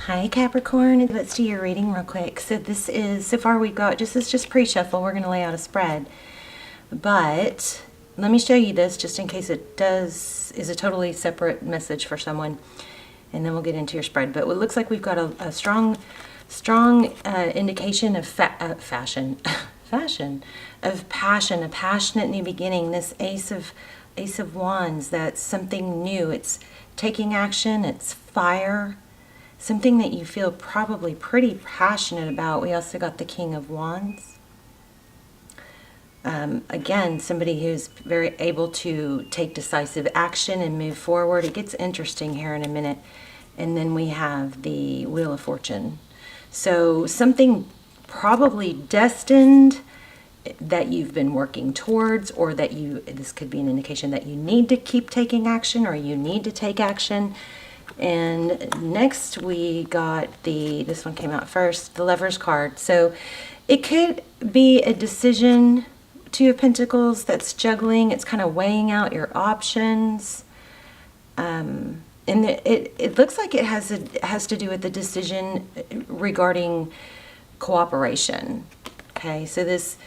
Hi Capricorn, let's do your reading real quick. So this is, so far we've got, this is just pre-shuffle. We're going to lay out a spread. But let me show you this just in case it is a totally separate message for someone. And then we'll get into your spread. But it looks like we've got a strong indication of fashion, of passion, a passionate new beginning. This Ace of Wands, that's something new. It's taking action, it's fire. Something that you feel probably pretty passionate about. We also got the King of Wands. Again, somebody who's very able to take decisive action and move forward. It gets interesting here in a minute. And then we have the Wheel of Fortune. So something probably destined that you've been working towards, or that this could be an indication that you need to keep taking action, or you need to take action. And next we got this one came out first, the Lover's card. So it could be a decision, Two of Pentacles, that's juggling. It's kind of weighing out your options. And it looks like it has to do with the decision regarding cooperation. Okay, so this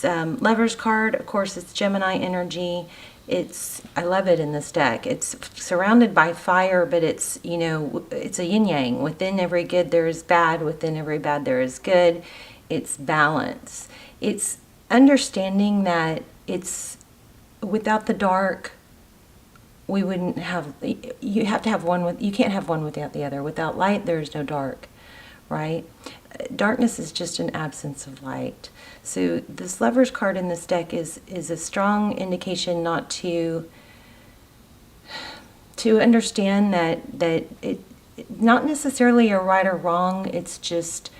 Lover's card, of course, it's Gemini energy. I love it in this deck. It's surrounded by fire, but it's, it's a yin-yang. Within every good there is bad. Within every bad there is good. It's balance. It's understanding that it's without the dark, we wouldn't have, you have to have one you can't have one without the other. Without light, there is no dark, right? Darkness is just an absence of light. So this Lover's card in this deck is a strong indication not to understand that it not necessarily a right or wrong. It's just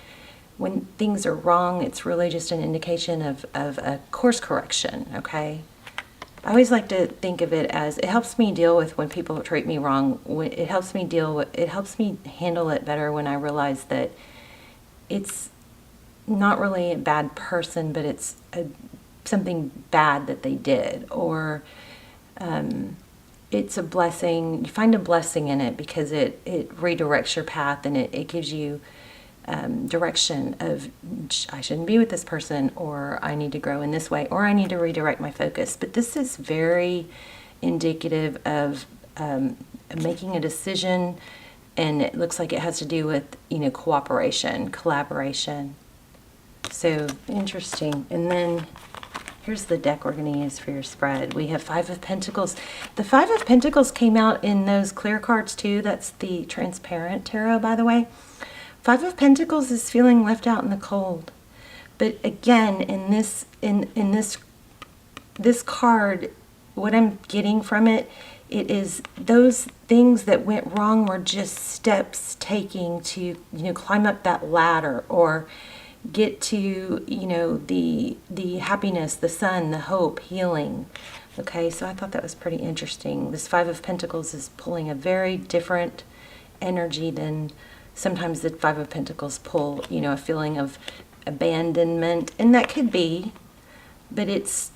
when things are wrong, it's really just an indication of a course correction. Okay, I always like to think of it as, it helps me deal with when people treat me wrong. It helps me handle it better when I realize that it's not really a bad person, but it's something bad that they did, or it's a blessing. You find a blessing in it because it redirects your path, and it gives you direction of, I shouldn't be with this person, or I need to grow in this way, or I need to redirect my focus. But this is very indicative of making a decision, and it looks like it has to do with, cooperation, collaboration. So interesting. And then here's the deck we're going to use for your spread. We have Five of Pentacles. The Five of Pentacles came out in those clear cards too. That's the transparent tarot, by the way. Five of Pentacles is feeling left out in the cold. But again, in this card, what I'm getting from it is those things that went wrong were just steps taking to, climb up that ladder, or get to, the happiness, the sun, the hope, healing. Okay, so I thought that was pretty interesting. This Five of Pentacles is pulling a very different energy than sometimes the Five of Pentacles pull, a feeling of abandonment. And that could be, but it's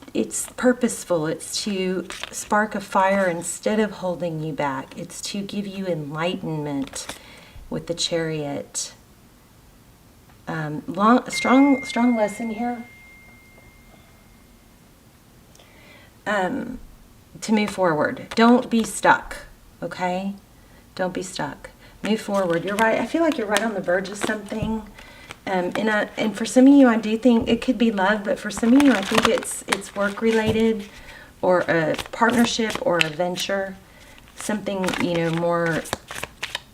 purposeful. It's to spark a fire instead of holding you back. It's to give you enlightenment with the Chariot. Strong lesson here. To move forward. Don't be stuck, okay? Don't be stuck. Move forward. You're right. I feel like you're right on the verge of something. And for some of you, I do think it could be love, but for some of you, I think it's work related, or a partnership, or a venture, something, more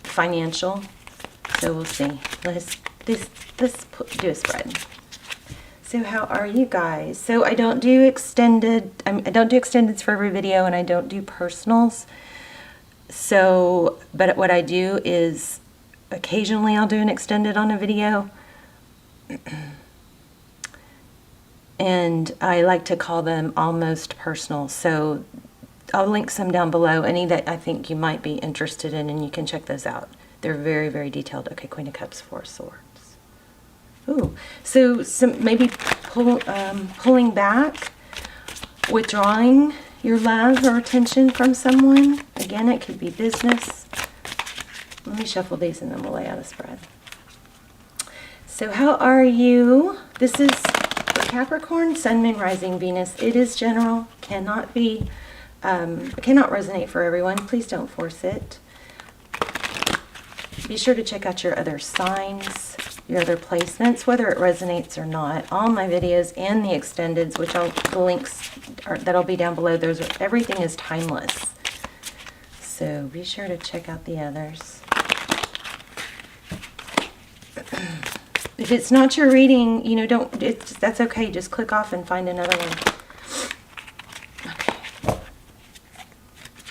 financial. So we'll see. Let's do a spread. So how are you guys? So I don't do extended. I don't do extendeds for every video, and I don't do personals. So, but what I do is occasionally I'll do an extended on a video. And I like to call them almost personal. So I'll link some down below, any that I think you might be interested in, and you can check those out. They're very, very detailed. Okay, Queen of Cups, Four of Swords. Ooh, so maybe pulling back, withdrawing your love or attention from someone. Again, it could be business. Let me shuffle these and then we'll lay out a spread. So how are you? This is for Capricorn, Sun, Moon, Rising, Venus. It is general, cannot resonate for everyone. Please don't force it. Be sure to check out your other signs, your other placements, whether it resonates or not. All my videos and the extendeds, which the links that'll be down below, everything is timeless. So be sure to check out the others. If it's not your reading, that's okay. Just click off and find another one. Okay.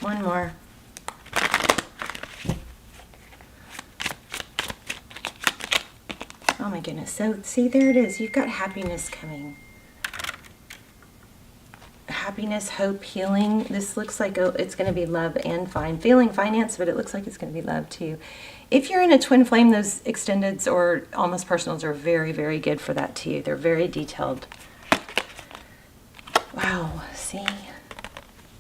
One more. Oh my goodness. So see, there it is. You've got happiness coming. Happiness, hope, healing. This looks like it's going to be love and feeling finance, but it looks like it's going to be love too. If you're in a twin flame, those extendeds or almost personals are very, very good for that too. They're very detailed. Wow, see?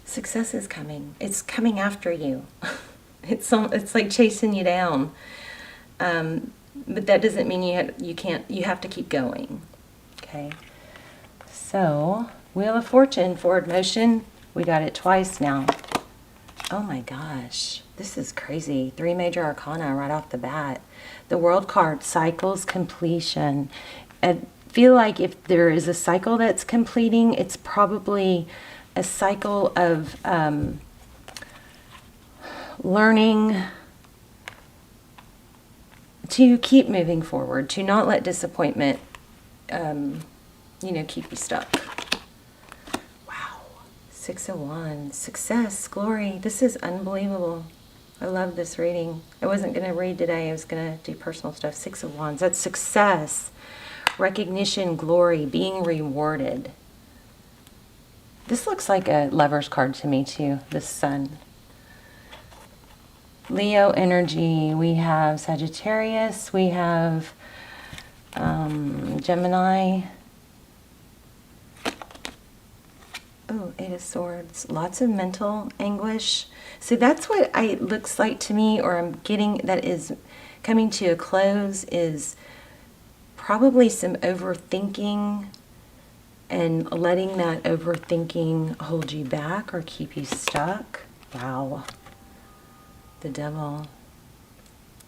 Success is coming. It's coming after you. It's like chasing you down. But that doesn't mean you have to keep going. Okay? So, Wheel of Fortune, forward motion. We got it twice now. Oh my gosh. This is crazy. 3 major arcana right off the bat. The World card, cycles, completion. I feel like if there is a cycle that's completing, it's probably a cycle of learning to keep moving forward, to not let disappointment, keep you stuck. Wow. 6 of Wands, success, glory. This is unbelievable. I love this reading. I wasn't going to read today. I was going to do personal stuff. 6 of Wands. That's success, recognition, glory, being rewarded. This looks like a lover's card to me too, the Sun. Leo energy. We have Sagittarius. We have Gemini. Oh, 8 of Swords. Lots of mental anguish. So that's what it looks like to me, or I'm getting that is coming to a close, is probably some overthinking and letting that overthinking hold you back or keep you stuck. Wow. The Devil.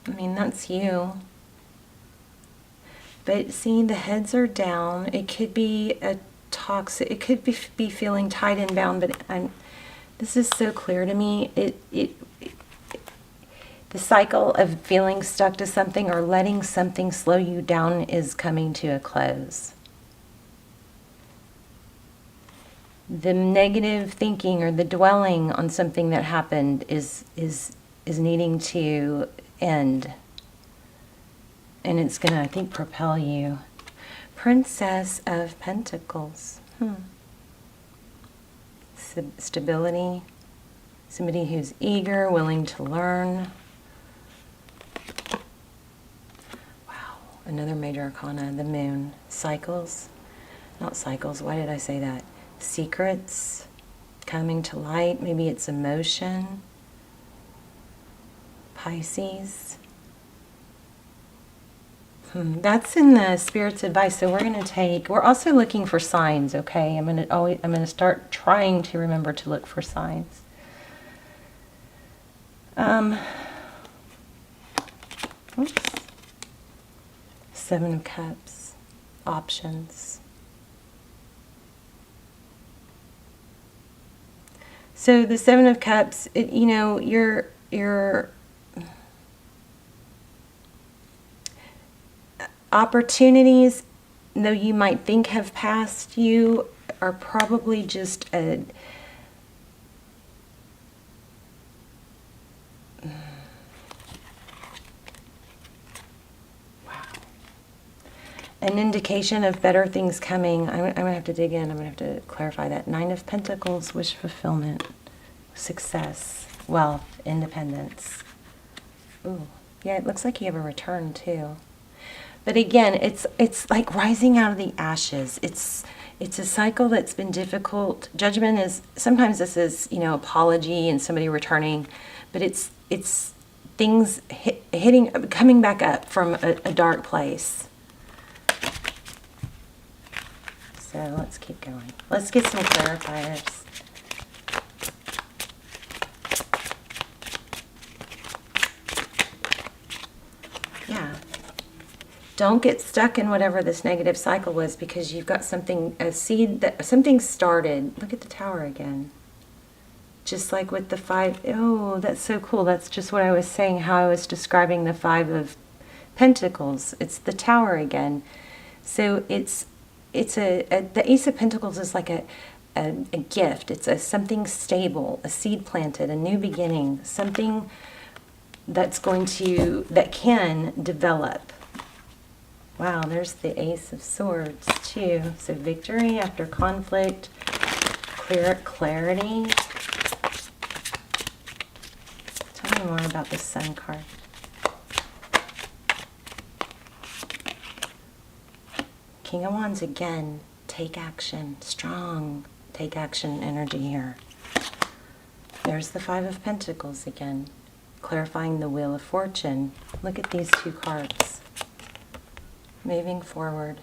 I mean, that's you. But see, the heads are down. It could be a toxic, it could be feeling tied and bound, but this is so clear to me. The cycle of feeling stuck to something or letting something slow you down is coming to a close. The negative thinking or the dwelling on something that happened is needing to end. And it's going to, I think, propel you. Princess of Pentacles. Stability. Somebody who's eager, willing to learn. Wow. Another major arcana, the Moon. Cycles. Not cycles. Why did I say that? Secrets. Coming to light. Maybe it's emotion. Pisces. That's in the Spirit's advice. So we're also looking for signs, okay? I'm going to start trying to remember to look for signs. Oops. 7 of Cups. Options. So the 7 of Cups, you're opportunities, though you might think have passed you, are probably just an indication of better things coming. I'm going to have to dig in. I'm going to have to clarify that. 9 of Pentacles, wish fulfillment, success, wealth, independence. Ooh, yeah, it looks like you have a return too. But again, it's like rising out of the ashes. It's a cycle that's been difficult. Judgment is, sometimes this is, apology and somebody returning, but it's things coming back up from a dark place. So let's keep going. Let's get some clarifiers. Yeah. Don't get stuck in whatever this negative cycle was, because you've got something, a seed that something started. Look at the Tower again. Just like with the 5, oh, that's so cool. That's just what I was saying, how I was describing the 5 of Pentacles. It's the Tower again. So it's the Ace of Pentacles is like a gift. It's something stable, a seed planted, a new beginning, something that can develop. Wow, there's the Ace of Swords too. So victory after conflict, clarity. Tell me more about the Sun card. King of Wands again. Take action. Strong take action energy here. There's the 5 of Pentacles again. Clarifying the Wheel of Fortune. Look at these 2 cards. Moving forward.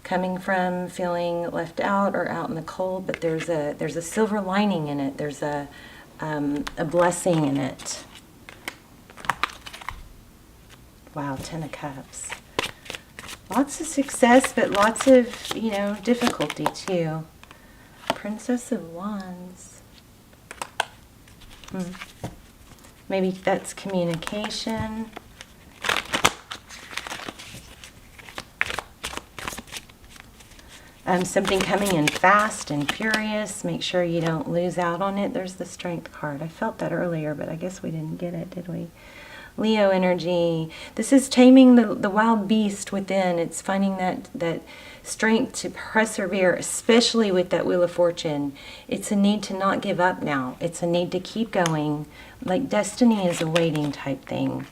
Coming from feeling left out or out in the cold, but there's a silver lining in it. There's a blessing in it. Wow, 10 of Cups. Lots of success, but lots of, difficulty too. Princess of Wands. Maybe that's communication. Something coming in fast and furious. Make sure you don't lose out on it. There's the Strength card. I felt that earlier, but I guess we didn't get it, did we? Leo energy. This is taming the wild beast within. It's finding that strength to persevere, especially with that Wheel of Fortune. It's a need to not give up now. It's a need to keep going. Like destiny is awaiting type thing.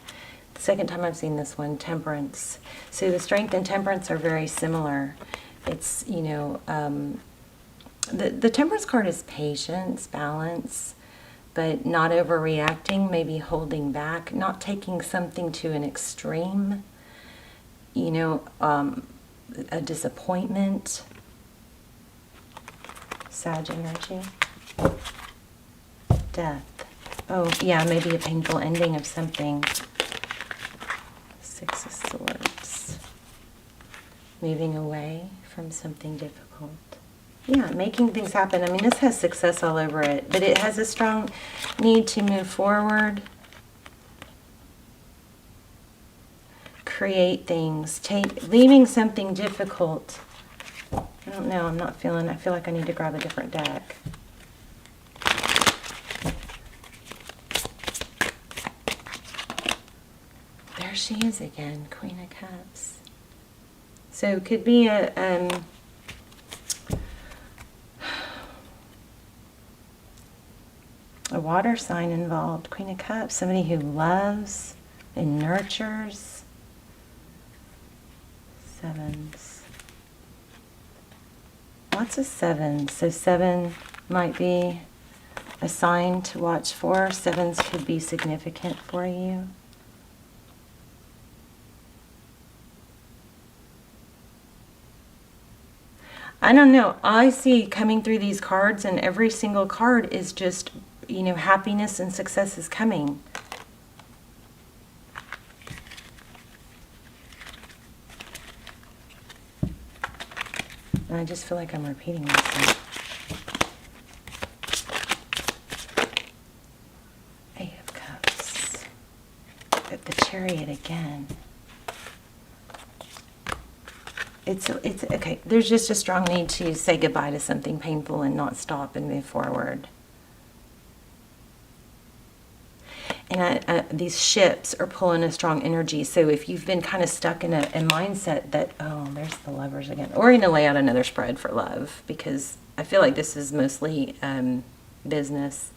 The second time I've seen this one, Temperance. So the Strength and Temperance are very similar. It's, the Temperance card is patience, balance, but not overreacting, maybe holding back, not taking something to an extreme, a disappointment. Sag energy. Death. Oh, yeah, maybe a painful ending of something. 6 of Swords. Moving away from something difficult. Yeah, making things happen. I mean, this has success all over it, but it has a strong need to move forward, create things, leaving something difficult. I don't know, I feel like I need to grab a different deck. There she is again, Queen of Cups. So it could be a water sign involved. Queen of Cups, somebody who loves and nurtures. 7s. Lots of 7s. So 7 might be a sign to watch for. 7s could be significant for you. I don't know. I see coming through these cards, and every single card is just, happiness and success is coming. And I just feel like I'm repeating myself. Eight of Cups. But the Chariot again. It's okay. There's just a strong need to say goodbye to something painful and not stop and move forward. And these ships are pulling a strong energy. So if you've been kind of stuck in a mindset that, oh, there's the Lovers again. Or we're going to lay out another spread for love, because I feel like this is mostly business.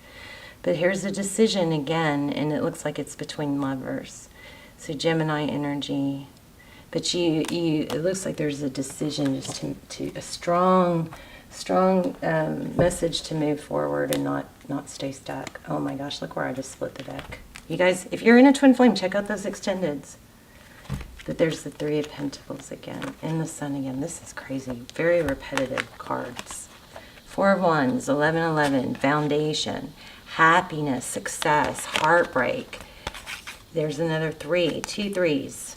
But here's a decision again, and it looks like it's between lovers. So Gemini energy. But it looks like there's a decision just to a strong message to move forward and not stay stuck. Oh my gosh, look where I just split the deck. You guys, if you're in a twin flame, check out those extendeds. But there's the Three of Pentacles again, and the Sun again. This is crazy. Very repetitive cards. Four of Wands, 1111, foundation, happiness, success, heartbreak. There's another three, two threes.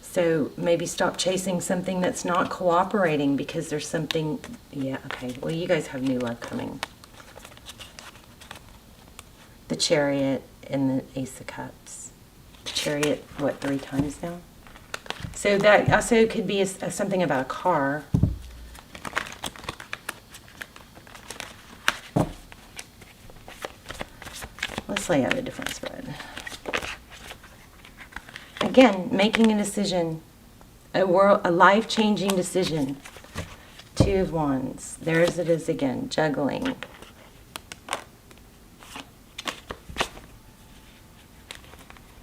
So maybe stop chasing something that's not cooperating because there's something, yeah, okay. Well, you guys have new love coming. The Chariot and the Ace of Cups. The Chariot, what, 3 times now? So that also could be something about a car. Let's lay out a different spread. Again, making a decision, a life-changing decision. Two of Wands. There's it is again, juggling.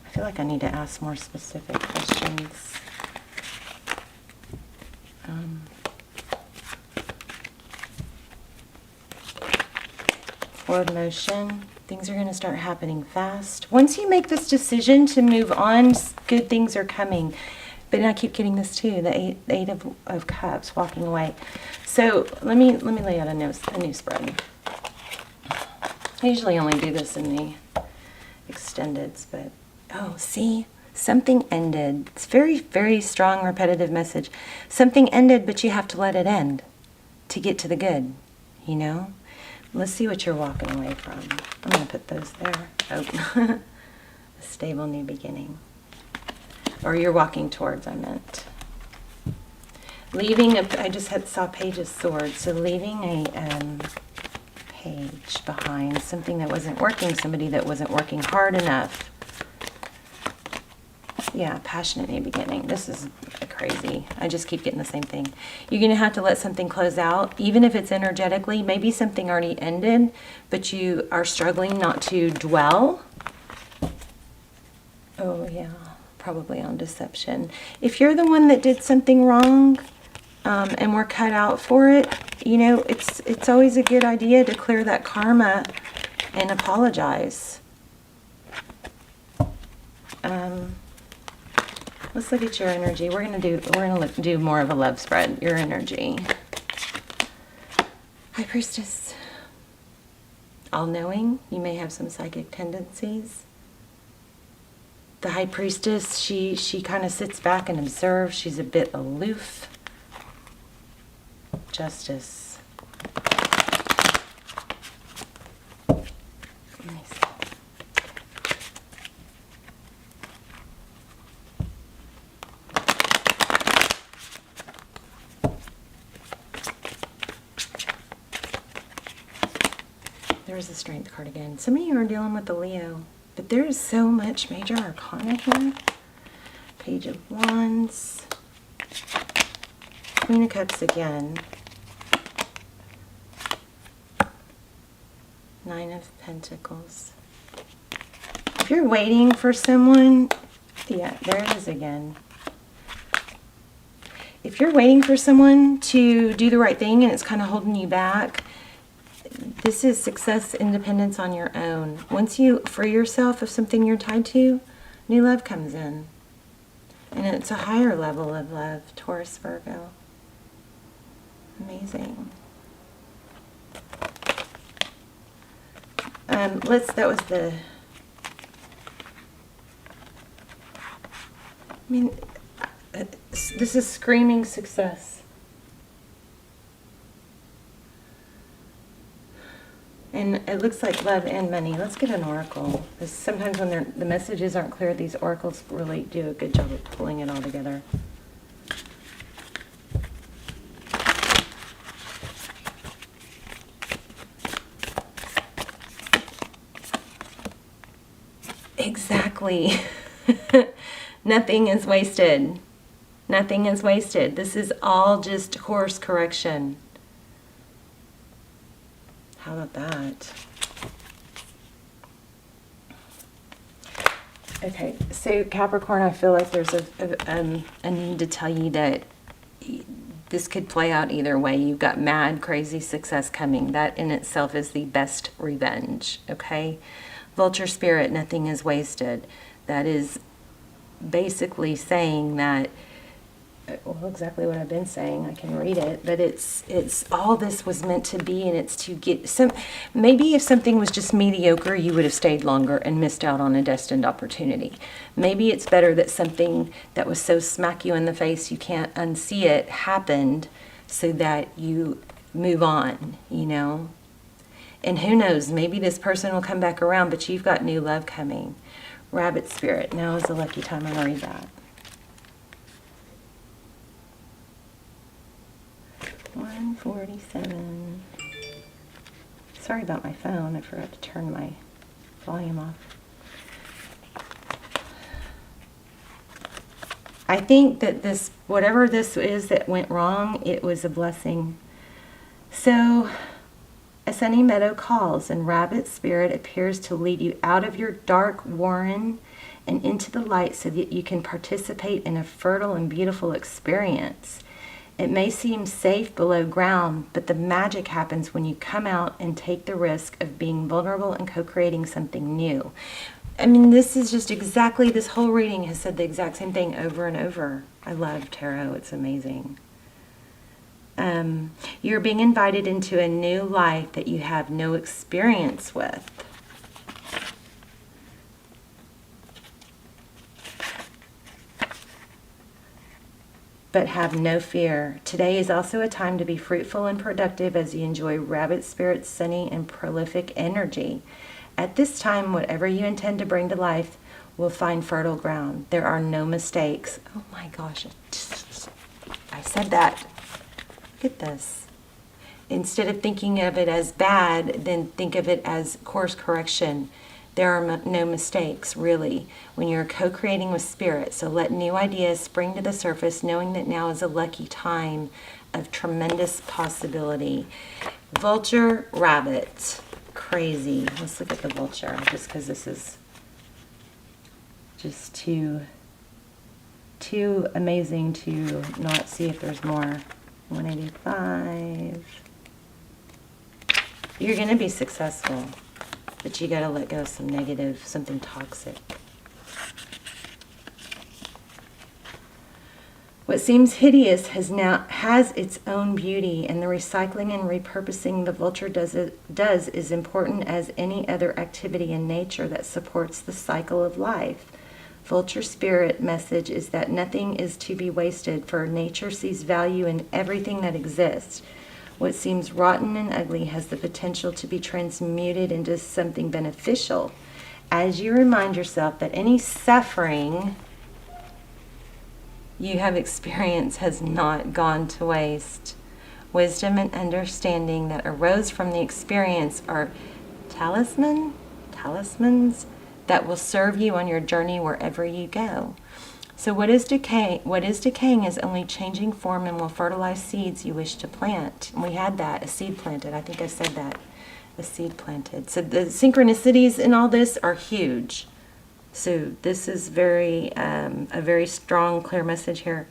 I feel like I need to ask more specific questions. Forward motion. Things are going to start happening fast. Once you make this decision to move on, good things are coming. But I keep getting this too, the eight of Cups, walking away. So let me lay out a new spread. I usually only do this in the extendeds, but oh, see, something ended. It's very, very strong, repetitive message. Something ended, but you have to let it end to get to the good, you know? Let's see what you're walking away from. I'm going to put those there. Oh, a stable new beginning. Or you're walking towards, I meant. Leaving, I just saw Page of Swords. So leaving a page behind, something that wasn't working, somebody that wasn't working hard enough. Yeah, passionate new beginning. This is crazy. I just keep getting the same thing. You're going to have to let something close out, even if it's energetically. Maybe something already ended, but you are struggling not to dwell. Oh, yeah, probably on deception. If you're the one that did something wrong and we're cut out for it, you know, it's always a good idea to clear that karma and apologize. Let's look at your energy. We're gonna do more of a love spread. Your energy. High Priestess. All-knowing. You may have some psychic tendencies. The High Priestess, she kind of sits back and observes. She's a bit aloof. Justice. Let me see. There's the Strength card again. Some of you are dealing with the Leo, but there is so much major arcana here. Page of Wands. Queen of Cups again. Nine of Pentacles. If you're waiting for someone, yeah, there it is again. If you're waiting for someone to do the right thing and it's kind of holding you back, this is success, independence on your own. Once you free yourself of something you're tied to, new love comes in. And it's a higher level of love, Taurus, Virgo. Amazing. That was the, I mean, this is screaming success. And it looks like love and money. Let's get an oracle. Because sometimes when the messages aren't clear, these oracles really do a good job of pulling it all together. Exactly. Nothing is wasted. Nothing is wasted. This is all just course correction. How about that? Okay, so Capricorn, I feel like there's a need to tell you that this could play out either way. You've got mad, crazy success coming. That in itself is the best revenge, okay? Vulture spirit, nothing is wasted. That is basically saying that, well, exactly what I've been saying. I can read it, but it's all this was meant to be, and it's to get some. Maybe if something was just mediocre, you would have stayed longer and missed out on a destined opportunity. Maybe it's better that something that was so smack you in the face you can't unsee it happened, so that you move on, you know. And who knows, maybe this person will come back around, but you've got new love coming. Rabbit spirit, now is the lucky time. I'm going to read that. 147. Sorry about my phone. I forgot to turn my volume off. I think that this, whatever this is that went wrong, it was a blessing. So, a sunny meadow calls, and rabbit spirit appears to lead you out of your dark warren and into the light so that you can participate in a fertile and beautiful experience. It may seem safe below ground, but the magic happens when you come out and take the risk of being vulnerable and co-creating something new. I mean, this is just exactly, this whole reading has said the exact same thing over and over. I love tarot. It's amazing. You're being invited into a new life that you have no experience with. But have no fear. Today is also a time to be fruitful and productive as you enjoy rabbit spirit's sunny and prolific energy. At this time, whatever you intend to bring to life will find fertile ground. There are no mistakes. Oh my gosh, I said that. Look at this. Instead of thinking of it as bad, then think of it as course correction. There are no mistakes, really, when you're co-creating with spirit. So let new ideas spring to the surface, knowing that now is a lucky time of tremendous possibility. Vulture, rabbit, crazy. Let's look at the vulture, just because this is just too amazing to not see if there's more. 185. You're going to be successful, but you got to let go of some negative, something toxic. What seems hideous has its own beauty, and the recycling and repurposing the vulture does is important as any other activity in nature that supports the cycle of life. Vulture spirit message is that nothing is to be wasted, for nature sees value in everything that exists. What seems rotten and ugly has the potential to be transmuted into something beneficial. As you remind yourself that any suffering you have experienced has not gone to waste. Wisdom and understanding that arose from the experience are talismans that will serve you on your journey wherever you go. So what is decaying is only changing form and will fertilize seeds you wish to plant. And we had that, a seed planted. I think I said that, a seed planted. So the synchronicities in all this are huge. So this is a very strong, clear message here.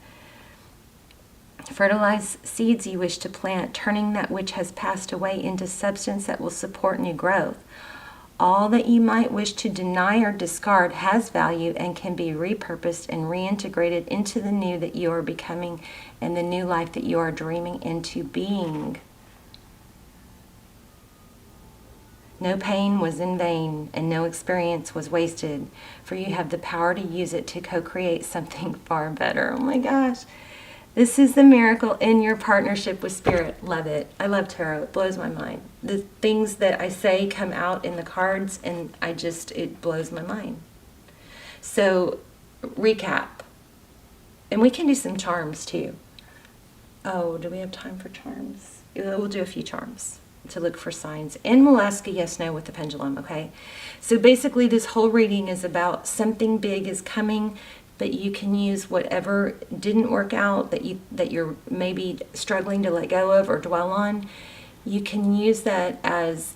Fertilize seeds you wish to plant, turning that which has passed away into substance that will support new growth. All that you might wish to deny or discard has value and can be repurposed and reintegrated into the new that you are becoming and the new life that you are dreaming into being. No pain was in vain and no experience was wasted, for you have the power to use it to co-create something far better. Oh my gosh. This is the miracle in your partnership with spirit. Love it. I love tarot. It blows my mind. The things that I say come out in the cards, and it blows my mind. So, recap. And we can do some charms too. Oh, do we have time for charms? We'll do a few charms to look for signs. And we'll ask a yes, no with the pendulum, okay? So basically this whole reading is about something big is coming, but you can use whatever didn't work out that you're maybe struggling to let go of or dwell on. You can use that as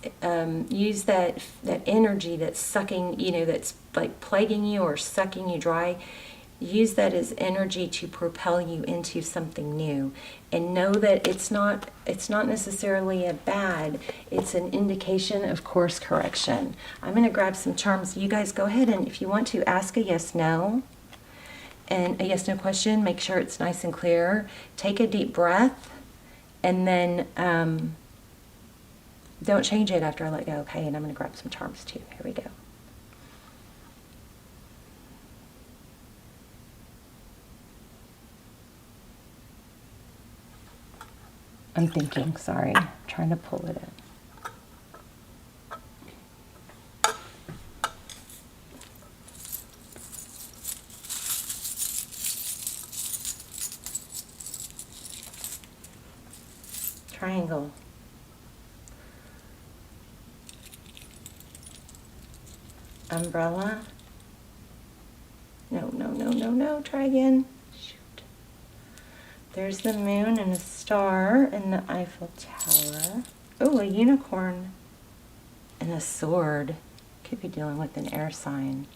use that energy that's sucking, that's like plaguing you or sucking you dry. Use that as energy to propel you into something new, and know that it's not necessarily a bad, it's an indication of course correction. I'm going to grab some charms. You guys go ahead, and if you want to ask a yes no and a yes no question, make sure it's nice and clear. Take a deep breath, and then don't change it after I let go. Okay, and I'm going to grab some charms too. Here we go. I'm thinking, sorry, trying to pull it in. Triangle. Umbrella. No, try again. There's the moon and a star and the Eiffel Tower. Oh, a unicorn and a sword. Could be dealing with an air sign.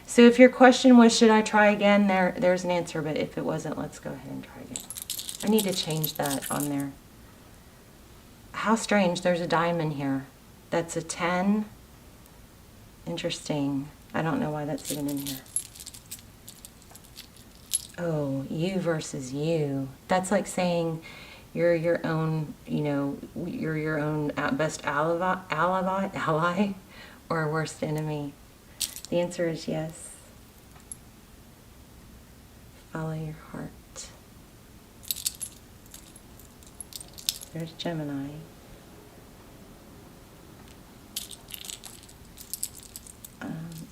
So if your question was, should I try again? There's an answer, but if it wasn't, let's go ahead and try again. I need to change that on there. How strange, there's a diamond here. That's a 10. Interesting. I don't know why that's even in here. Oh, you versus you. That's like saying you're your own, you're your own best ally or worst enemy. The answer is yes. Follow your heart. There's Gemini.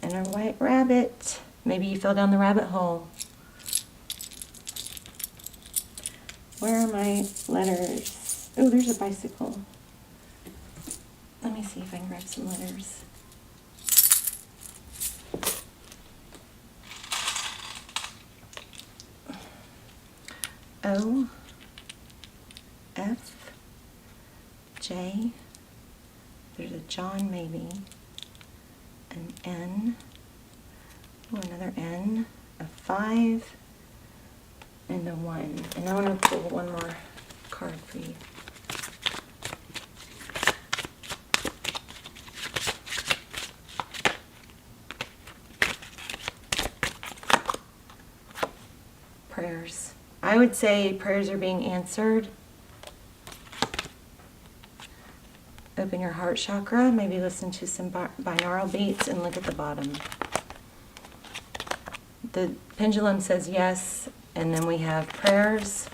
And a white rabbit. Maybe you fell down the rabbit hole. Where are my letters? Oh, there's a bicycle. Let me see if I can grab some letters. O, F, J. There's a John maybe. An N. Oh, another N. A 5. And a 1. And I want to pull one more card for you. Prayers. I would say prayers are being answered. Open your heart chakra. Maybe listen to some binaural beats and look at the bottom. The pendulum says yes. And then we have prayers,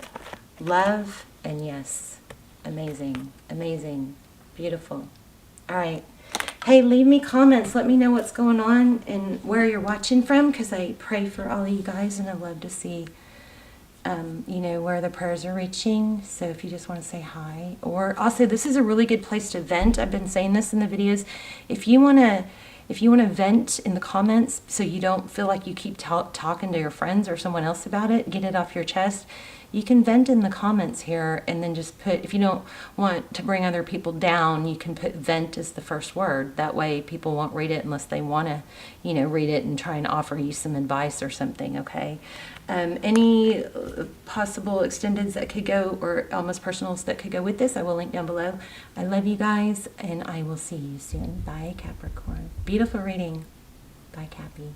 love, and yes. Amazing, amazing, beautiful. All right. Hey, leave me comments. Let me know what's going on and where you're watching from, because I pray for all of you guys, and I love to see, where the prayers are reaching. So if you just want to say hi, or also this is a really good place to vent. I've been saying this in the videos. If you want to vent in the comments so you don't feel like you keep talking to your friends or someone else about it, get it off your chest, you can vent in the comments here, and then just put, if you don't want to bring other people down, you can put vent as the first word. That way people won't read it unless they want to, read it and try and offer you some advice or something, okay? Any possible extendeds that could go, or almost personals that could go with this, I will link down below. I love you guys, and I will see you soon. Bye, Capricorn. Beautiful reading. Bye, Cappy.